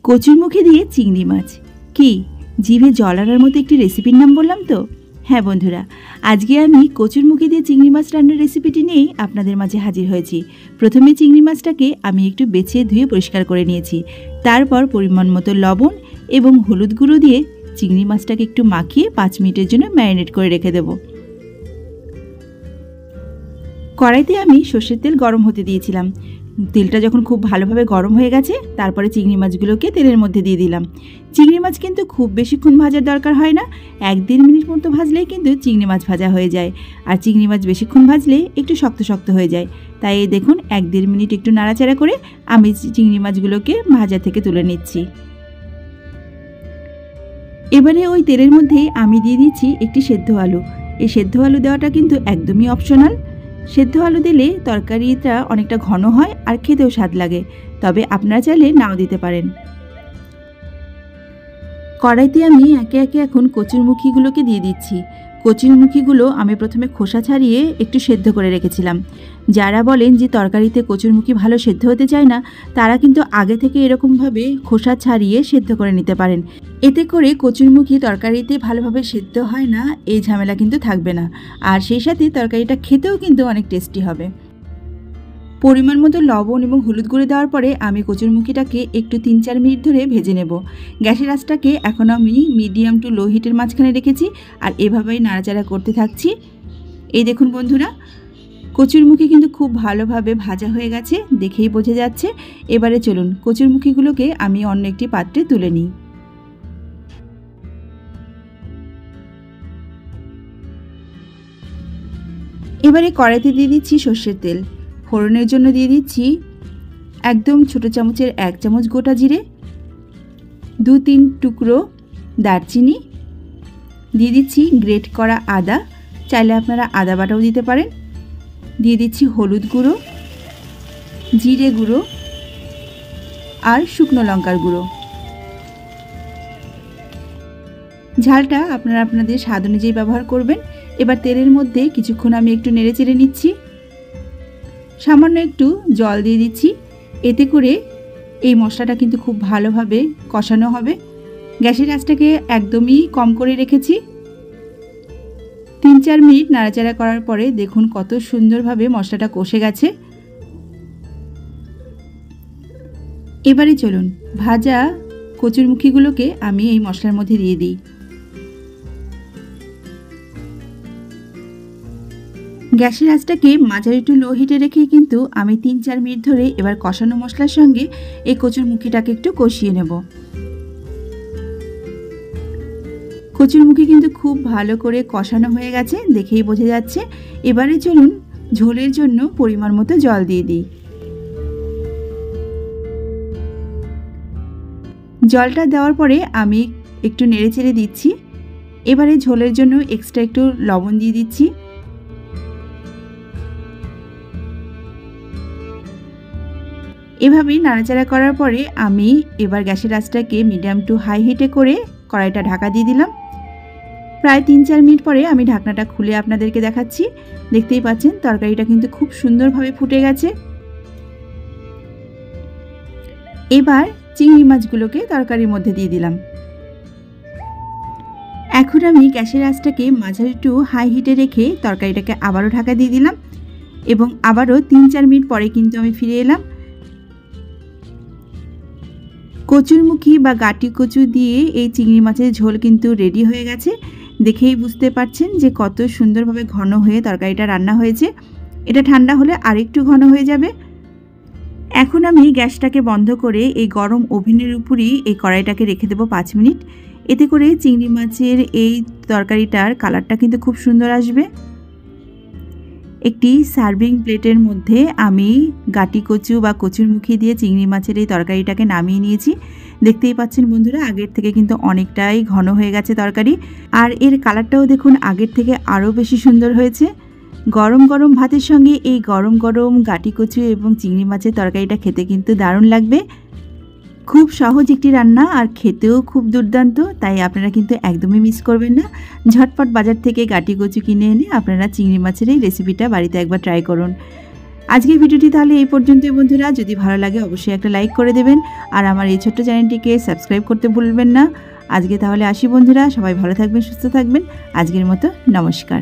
কচুরমুখী দিয়ে চিংড়ি মাছ কি জিভে জল আনার মতো একটি রেসিপির নাম বললাম তো? হ্যাঁ বন্ধুরা, আজকে আমি কচুরমুখী দিয়ে চিংড়ি মাছ রান্নার রেসিপিটি নিয়েই আপনাদের মাঝে হাজির হয়েছি। প্রথমে চিংড়ি মাছটাকে আমি একটু বেছে ধুয়ে পরিষ্কার করে নিয়েছি। তারপর পরিমাণ মতো লবণ এবং হলুদ গুঁড়ো দিয়ে চিংড়ি মাছটাকে একটু মাখিয়ে 5 মিনিটের জন্য ম্যারিনেট করে রেখে দেব। কড়াইতে আমি সর্ষের তেল গরম হতে দিয়েছিলাম। তেলটা যখন খুব ভালোভাবে গরম হয়ে গেছে, তারপরে চিংড়ি মাছগুলোকে তেলের মধ্যে দিয়ে দিলাম। চিংড়ি মাছ কিন্তু খুব বেশিক্ষণ ভাজার দরকার হয় না, 1-1.5 মিনিট মতো ভাজলেই কিন্তু চিংড়ি মাছ ভাজা হয়ে যায়। আর চিংড়ি মাছ বেশিক্ষণ ভাজলে একটু শক্ত শক্ত হয়ে যায়, তাই এই দেখুন 1-1.5 মিনিট একটু নাড়াচাড়া করে আমি চিংড়ি মাছগুলোকে ভাজা থেকে তুলে নিচ্ছি। এবারে ওই তেলের মধ্যেই আমি দিয়ে দিচ্ছি একটি সেদ্ধ আলু। এই সেদ্ধ আলু দেওয়াটা কিন্তু একদমই অপশনাল। সেদ্ধ আলু দিলে তরকারিটা অনেকটা ঘন হয় আর খেতেও স্বাদ লাগে, তবে আপনারা চাইলে নাও দিতে পারেন। কড়াইতে আমি একে একে এখন কচুরমুখীগুলোকে দিয়ে দিচ্ছি। কচুরমুখীগুলো আমি প্রথমে খোসা ছাড়িয়ে একটু সেদ্ধ করে রেখেছিলাম। যারা বলেন যে তরকারিতে কচুরমুখী ভালো সেদ্ধ হতে চায় না, তারা কিন্তু আগে থেকে এরকমভাবে খোসা ছাড়িয়ে সেদ্ধ করে নিতে পারেন। এতে করে কচুরমুখী তরকারিতে ভালোভাবে সেদ্ধ হয় না, এই ঝামেলা কিন্তু থাকবে না। আর সেই সাথে তরকারিটা খেতেও কিন্তু অনেক টেস্টি হবে। পরিমাণ মতো লবণ এবং হলুদ গুঁড়ো দেওয়ার পরে আমি কচুরমুখীটাকে একটু 3-4 মিনিট ধরে ভেজে নেব। গ্যাসের আঁচটাকে এখন আমি মিডিয়াম টু লো হিটের মাঝখানে রেখেছি আর এভাবেই নাড়াচাড়া করতে থাকছি। এই দেখুন বন্ধুরা, কচুরমুখী কিন্তু খুব ভালোভাবে ভাজা হয়ে গেছে, দেখেই বোঝা যাচ্ছে। এবারে চলুন কচুরমুখীগুলোকে আমি অন্য একটি পাত্রে তুলে নিই। এবারে কড়াইতে দিয়ে দিচ্ছি সর্ষের তেল। ফোড়নের জন্য দিয়ে দিচ্ছি একদম ছোটো চামচের 1 চামচ গোটা জিরে, 2-3 টুকরো দারচিনি, দিয়ে দিচ্ছি গ্রেট করা আদা, চাইলে আপনারা আদা বাটাও দিতে পারেন, দিয়ে দিচ্ছি হলুদ গুঁড়ো, জিরে গুঁড়ো আর শুকনো লঙ্কার গুঁড়ো। ঝালটা আপনারা আপনাদের স্বাদ অনুযায়ী ব্যবহার করবেন। এবার তেলের মধ্যে কিছুক্ষণ আমি একটু নেড়ে চেড়ে নিচ্ছি। সামান্য একটু জল দিয়ে দিচ্ছি, এতে করে এই মশলাটা কিন্তু খুব ভালোভাবে কষানো হবে। গ্যাসের আঁচটাকে একদমই কম করে রেখেছি। 3-4 মিনিট নাড়াচাড়া করার পরে দেখুন কত সুন্দরভাবে মশলাটা কষে গেছে। এবারে চলুন ভাজা কচুরমুখীগুলোকে আমি এই মশলার মধ্যে দিয়ে দিই। গ্যাসের আঁচটাকে মাঝারি টু লো হিটে রেখেই কিন্তু আমি 3-4 মিনিট ধরে এবার কষানো মশলার সঙ্গে এই কচুরমুখীটাকে একটু কষিয়ে নেব। কচুরমুখী কিন্তু খুব ভালো করে কষানো হয়ে গেছে, দেখেই বোঝা যাচ্ছে। এবারে চলুন ঝোলের জন্য পরিমাণ মতো জল দিয়ে দিই। জলটা দেওয়ার পরে আমি একটু নেড়ে চেড়ে দিচ্ছি। এবারে ঝোলের জন্য এক্সট্রা একটু লবণ দিয়ে দিচ্ছি। এভাবেই নাড়াচাড়া করার পরে আমি এবার গ্যাসের আঁচটাকে মিডিয়াম টু হাই হিটে করে কড়াইটা ঢাকা দিয়ে দিলাম। প্রায় 3-4 মিনিট পরে আমি ঢাকনাটা খুলে আপনাদেরকে দেখাচ্ছি। দেখতেই পাচ্ছেন তরকারিটা কিন্তু খুব সুন্দরভাবে ফুটে গেছে। এবার চিংড়ি মাছগুলোকে তরকারির মধ্যে দিয়ে দিলাম। এখন আমি গ্যাসের আঁচটাকে মাঝারি টু হাই হিটে রেখে তরকারিটাকে আবারও ঢাকা দিয়ে দিলাম এবং আবারও 3-4 মিনিট পরে কিন্তু আমি ফিরে এলাম। কচুরমুখী বা গাটি কচু দিয়ে এই চিংড়ি মাছের ঝোল কিন্তু রেডি হয়ে গেছে। দেখেই বুঝতে পারছেন যে কত সুন্দরভাবে ঘন হয়ে তরকারিটা রান্না হয়েছে। এটা ঠান্ডা হলে আরেকটু ঘন হয়ে যাবে। এখন আমি গ্যাসটাকে বন্ধ করে এই গরম ওভেনের উপরই এই কড়াইটাকে রেখে দেবো 5 মিনিট। এতে করে চিংড়ি মাছের এই তরকারিটার কালারটা কিন্তু খুব সুন্দর আসবে। একটি সার্ভিং প্লেটের মধ্যে আমি গাটি কচু বা কচুরমুখী দিয়ে চিংড়ি মাছের এই তরকারিটাকে নামিয়ে নিয়েছি। দেখতেই পাচ্ছেন বন্ধুরা, আগের থেকে কিন্তু অনেকটাই ঘন হয়ে গেছে তরকারি, আর এর কালারটাও দেখুন আগের থেকে আরও বেশি সুন্দর হয়েছে। গরম গরম ভাতের সঙ্গে এই গরম গরম গাটি কচু এবং চিংড়ি মাছের তরকারিটা খেতে কিন্তু দারুণ লাগবে। খুব সহজ একটি রান্না আর খেতেও খুব দুর্দান্ত, তাই আপনারা কিন্তু একদমই মিস করবেন না। ঝটপট বাজার থেকে গাটি কচু কিনে এনে আপনারা চিংড়ি মাছের এই রেসিপিটা বাড়িতে একবার ট্রাই করুন। আজকের ভিডিওটি তাহলে এই পর্যন্তই বন্ধুরা। যদি ভালো লাগে অবশ্যই একটা লাইক করে দেবেন আর আমার এই ছোট্ট চ্যানেলটিকে সাবস্ক্রাইব করতে ভুলবেন না। আজকে তাহলে আসি বন্ধুরা, সবাই ভালো থাকবেন, সুস্থ থাকবেন। আজকের মতো নমস্কার।